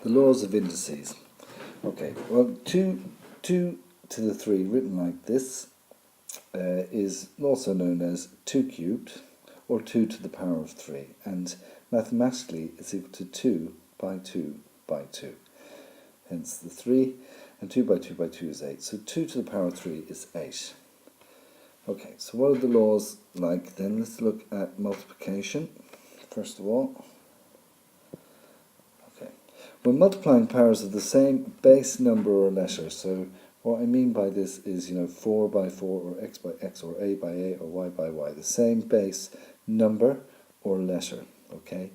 The laws of indices. Okay, well, 2 to the 3 written like this is also known as 2 cubed, or 2 to the power of 3, and mathematically it's equal to 2 by 2 by 2. Hence the 3, and 2 by 2 by 2 is 8. So 2 to the power of 3 is 8. Okay, so what are the laws like then? Let's look at multiplication, first of all. Okay, we're multiplying powers of the same base number or letter. So what I mean by this is, 4 by 4, or x by x, or a by a, or y by y. The same base number or letter, okay?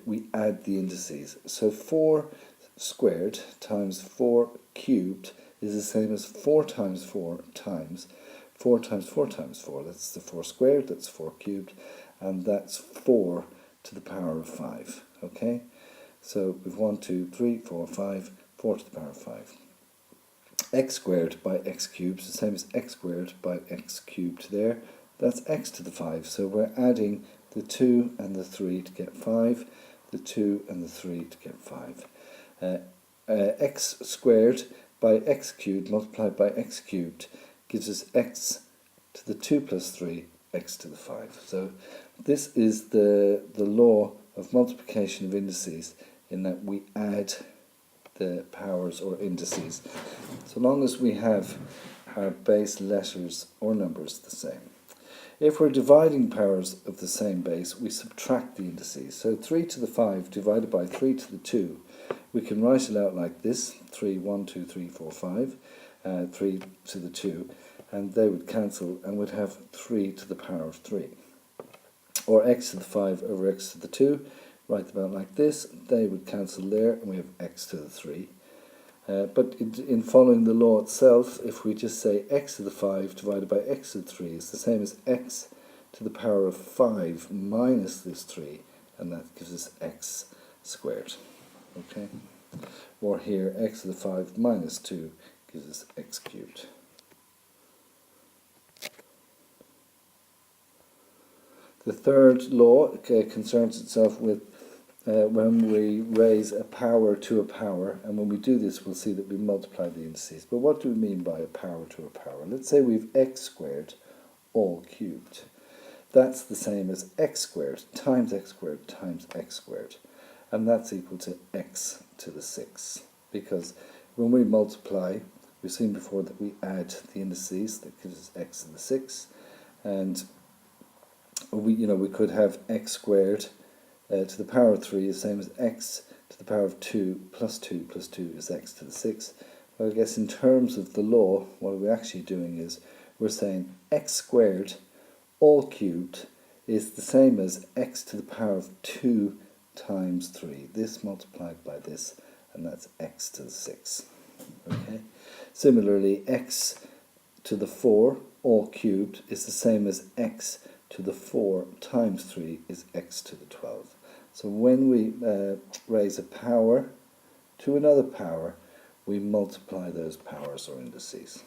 We add the indices. So 4 squared times 4 cubed is the same as 4 times 4 times 4 times 4 times 4. That's the 4 squared, that's 4 cubed, and that's 4 to the power of 5, okay? So we've 1, 2, 3, 4, 5, 4 to the power of 5. X squared by x cubed is the same as x squared by x cubed there. That's x to the 5, so we're adding the 2 and the 3 to get 5, the 2 and the 3 to get 5. X squared by x cubed multiplied by x cubed gives us x to the 2 plus 3, x to the 5. So this is the law of multiplication of indices, in that we add the powers or indices, so long as we have our base letters or numbers the same. If we're dividing powers of the same base, we subtract the indices. So 3 to the 5 divided by 3 to the 2, we can write it out like this: 3, 1, 2, 3, 4, 5, 3 to the 2, and they would cancel, and we'd have 3 to the power of 3. Or x to the 5 over x to the 2, write them out like this, they would cancel there, and we have x to the 3. But in following the law itself, if we just say x to the 5 divided by x to the 3 is the same as x to the power of 5 minus this 3, and that gives us x squared. Okay? Or here, x to the 5 minus 2 gives us x cubed. The third law concerns itself with when we raise a power to a power, and when we do this we'll see that we multiply the indices. But what do we mean by a power to a power? Let's say we've x squared all cubed. That's the same as x squared times x squared times x squared, and that's equal to x to the 6, because when we multiply, we've seen before that we add the indices. That gives us x to the 6, and we could have x squared to the power of 3 is the same as x to the power of 2 plus 2 plus 2 is x to the 6. Well, I guess in terms of the law, what we're actually doing is we're saying x squared all cubed is the same as x to the power of 2 times 3. This multiplied by this, and that's x to the 6. Okay. Similarly, x to the 4 all cubed is the same as x to the 4 times 3 is x to the 12. So when we raise a power to another power, we multiply those powers or indices.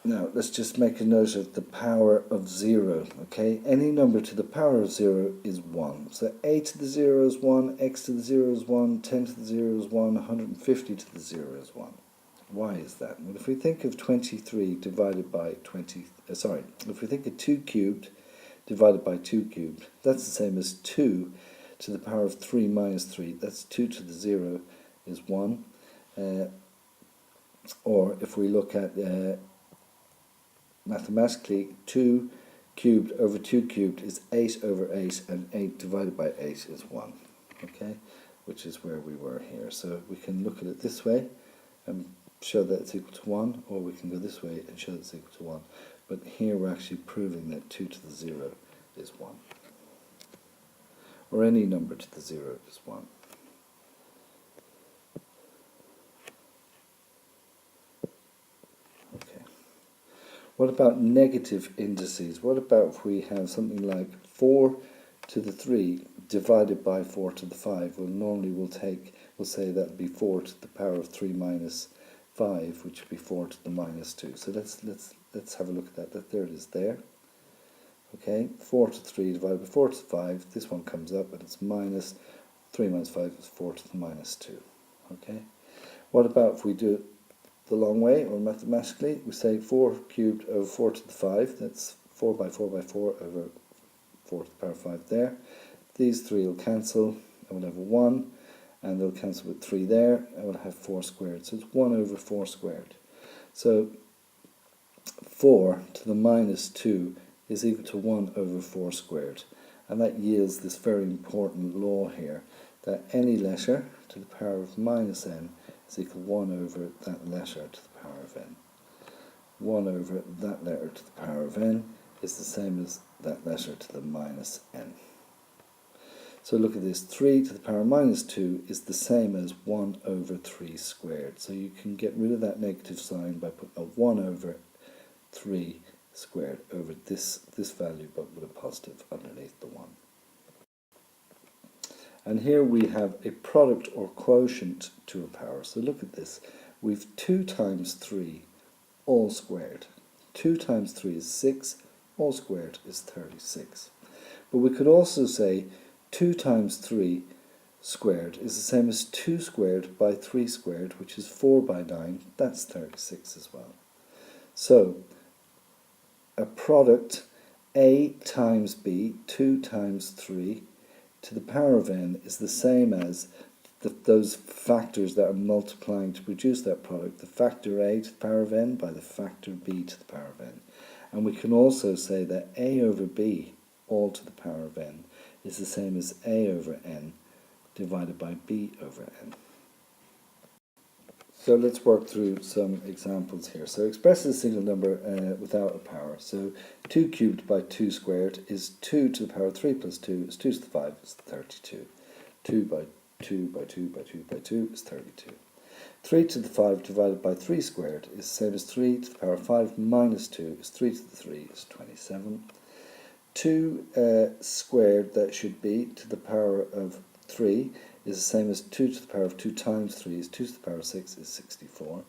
Now let's just make a note of the power of 0. Okay, any number to the power of 0 is 1. So a to the 0 is 1, x to the 0 is 1, 10 to the 0 is 1, 150 to the 0 is 1. Why is that? Well, if we think of 23 divided by if we think of 2 cubed divided by 2 cubed, that's the same as 2 to the power of 3 minus 3. That's 2 to the 0 is 1. Or if we look at mathematically, 2 cubed over 2 cubed is 8 over 8, and 8 divided by 8 is 1. Okay, which is where we were here. So we can look at it this way and show that it's equal to 1, or we can go this way and show that it's equal to 1. But here we're actually proving that 2 to the 0 is 1. Or any number to the 0 is 1. Okay. What about negative indices? What about if we have something like 4 to the 3 divided by 4 to the 5? Well, normally we'll say that would be 4 to the power of 3 minus 5, which would be 4 to the minus 2. So let's have a look at that. There it is there. Okay, 4 to the 3 divided by 4 to the 5, this one comes up and it's minus 3 minus 5 is 4 to the minus 2. Okay, what about if we do it the long way, or mathematically? We say 4 cubed over 4 to the 5, that's 4 by 4 by 4 over 4 to the power 5 there. These three will cancel, and we'll have a 1, and they'll cancel with 3 there, and we'll have 4 squared. So it's 1 over 4 squared. So 4 to the minus 2 is equal to 1 over 4 squared. And that yields this very important law here, that any letter to the power of minus n is equal to 1 over that letter to the power of n. 1 over that letter to the power of n is the same as that letter to the minus n. So look at this, 3 to the power minus 2 is the same as 1 over 3 squared. So you can get rid of that negative sign by putting a 1 over 3 squared over this value, but with a positive underneath the 1. And here we have a product or quotient to a power. So look at this. We've 2 times 3 all squared. 2 times 3 is 6, all squared is 36. But we could also say 2 times 3 squared is the same as 2 squared by 3 squared, which is 4 by 9. That's 36 as well. So a product A times B, 2 times 3, to the power of n is the same as those factors that are multiplying to produce that product, the factor A to the power of n by the factor B to the power of n. And we can also say that A over B, all to the power of n, is the same as A over n divided by B over n. So let's work through some examples here. So express a single number without a power. So 2 cubed by 2 squared is 2 to the power of 3 plus 2 is 2 to the 5 is 32. 2 by 2 by 2 by 2 by 2 is 32. 3 to the 5 divided by 3 squared is the same as 3 to the power of 5 minus 2 is 3 to the 3 is 27. 2 squared, that should be, to the power of 3 is the same as 2 to the power of 2 times 3 is 2 to the power of 6 is 64.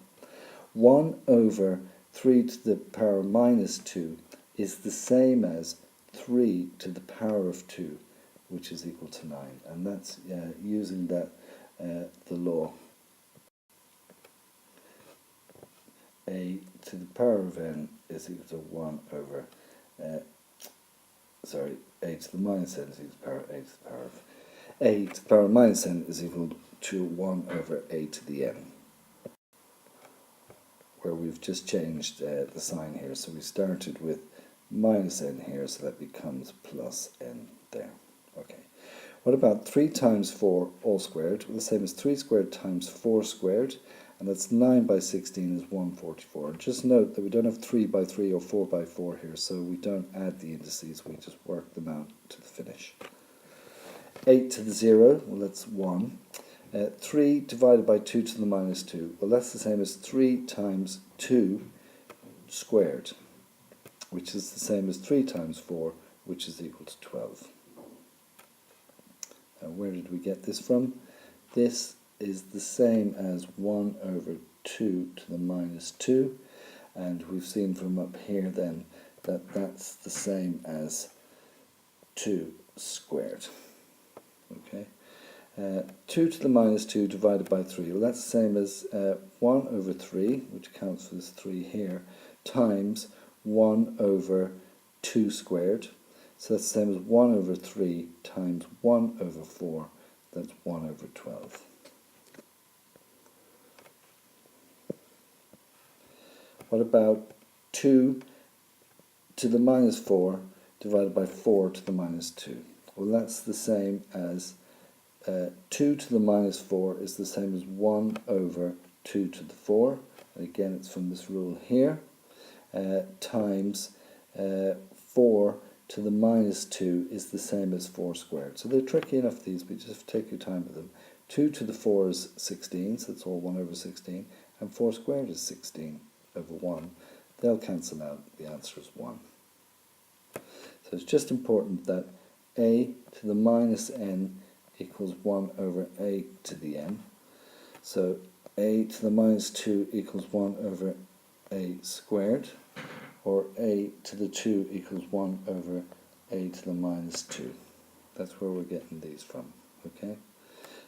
1 over 3 to the power minus 2 is the same as 3 to the power of 2, which is equal to 9. And that's using that the law. A to the power of n is equal to 1 over, a to the minus n is equal to the power of a to the power of a to the power of minus n is equal to 1 over a to the n, where we've just changed the sign here. So we started with minus n here, so that becomes plus n there. Okay. What about 3 times 4 all squared? Well, the same as 3 squared times 4 squared, and that's 9 by 16 is 144. Just note that we don't have 3 by 3 or 4 by 4 here, so we don't add the indices, we just work them out to the finish. 8 to the 0, well, that's 1. 3 divided by 2 to the minus 2, well, that's the same as 3 times 2 squared, which is the same as 3 times 4, which is equal to 12. Now, where did we get this from? This is the same as 1 over 2 to the minus 2, and we've seen from up here then that that's the same as 2 squared. Okay, 2 to the minus 2 divided by 3, well, that's the same as 1 over 3, which counts for this 3 here, times 1 over 2 squared. So that's the same as 1 over 3 times 1 over 4, that's 1 over 12. What about 2 to the minus 4 divided by 4 to the minus 2? Well, that's the same as 2 to the minus 4 is the same as 1 over 2 to the 4. And again, it's from this rule here, times 4 to the minus 2 is the same as 4 squared. So they're tricky enough, these, but just take your time with them. 2 to the 4 is 16, so that's all 1 over 16, and 4 squared is 16 over 1. They'll cancel out, the answer is 1. So it's just important that a to the minus n equals 1 over a to the n. So a to the minus 2 equals 1 over a squared, or a to the 2 equals 1 over a to the minus 2. That's where we're getting these from, okay?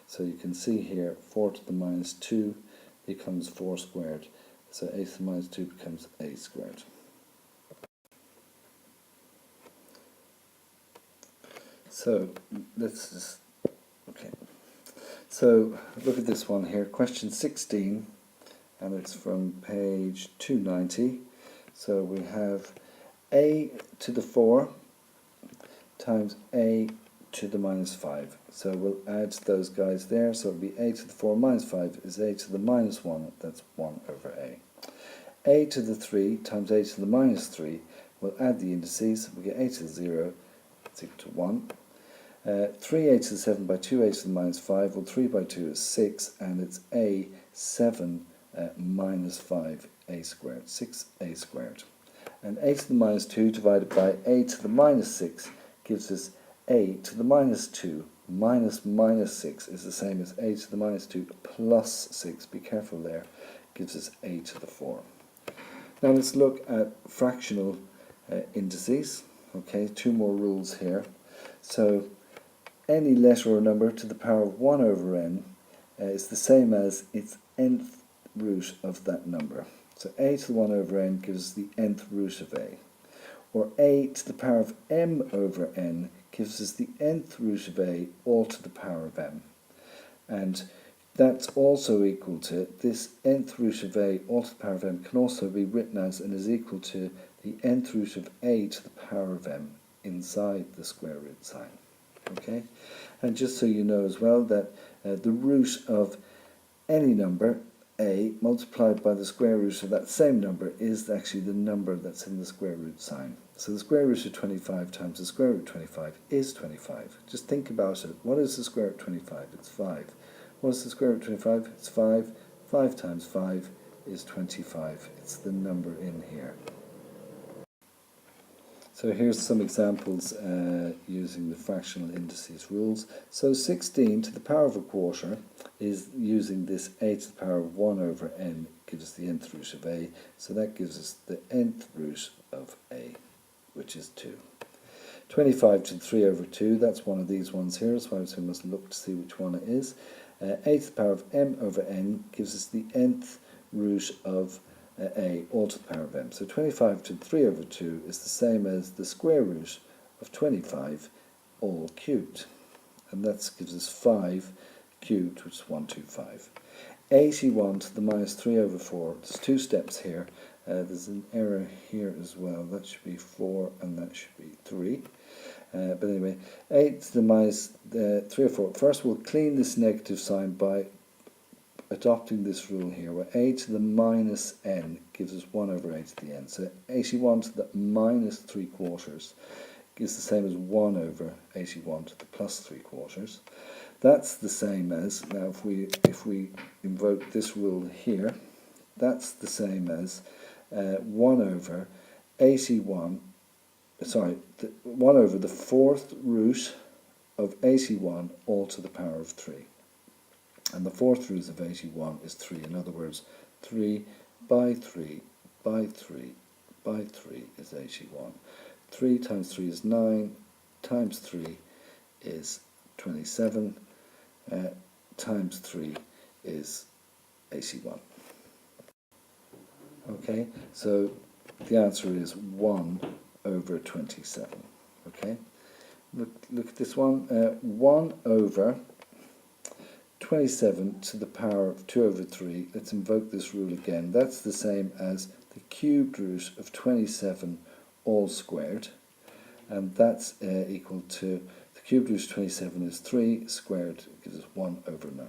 So you can see here 4 to the minus 2 becomes 4 squared. So a to the minus 2 becomes a squared. So let's just, okay. So look at this one here, question 16, and it's from page 290. So we have a to the 4 times a to the minus 5. So we'll add those guys there. So it'll be a to the 4 minus 5 is a to the minus 1. That's 1 over a. A to the 3 times a to the minus 3. We'll add the indices. We get a to the 0. It's equal to 1. 3a to the 7 by 2a to the minus 5. Well, 3 by 2 is 6, and it's a 7 minus 5 a squared. 6a squared. And a to the minus 2 divided by a to the minus 6 gives us a to the minus 2 minus minus 6 is the same as a to the minus 2 plus 6. Be careful there. Gives us a to the 4. Now let's look at fractional indices. Okay, 2 more rules here. So any letter or number to the power of 1 over n is the same as its nth root of that number. So a to the 1 over n gives us the nth root of a. Or a to the power of m over n gives us the nth root of a all to the power of m. And that's also equal to, this nth root of a all to the power of m can also be written as and is equal to the nth root of a to the power of m inside the square root sign. Okay? And just so you know as well that the root of any number, a, multiplied by the square root of that same number is actually the number that's in the square root sign. So the square root of 25 times the square root of 25 is 25. Just think about it. What is the square root of 25? It's 5. What is the square root of 25? It's 5. 5 times 5 is 25. It's the number in here. So here's some examples using the fractional indices rules. So 16 to the power of a quarter is using this a to the power of 1 over n gives us the nth root of a. So that gives us the nth root of a, which is 2. 25 to the 3 over 2, that's one of these ones here, so we must look to see which one it is. A to the power of m over n gives us the nth root of a all to the power of m. So 25 to the 3 over 2 is the same as the square root of 25 all cubed. And that gives us 5 cubed, which is 125. 81 to the minus 3 over 4. There's 2 steps here. There's an error here as well. That should be 4 and that should be 3. But anyway, 8 to the minus 3 or 4. First we'll clean this negative sign by adopting this rule here, where a to the minus n gives us 1 over a to the n. So 81 to the minus 3 quarters is the same as 1 over 81 to the plus 3 quarters. That's the same as, now if we invoke this rule here, that's the same as 1 over 81, 1 over the 4th root of 81 all to the power of 3. And the 4th root of 81 is 3. In other words, 3 by 3 by 3 by 3 is 81. 3 times 3 is 9, times 3 is 27, times 3 is 81. Okay, so the answer is 1 over 27. Okay, look at this one. 1 over 27 to the power of 2 over 3. Let's invoke this rule again. That's the same as the cubed root of 27 all squared. And that's equal to, the cubed root of 27 is 3 squared, gives us 1 over 9.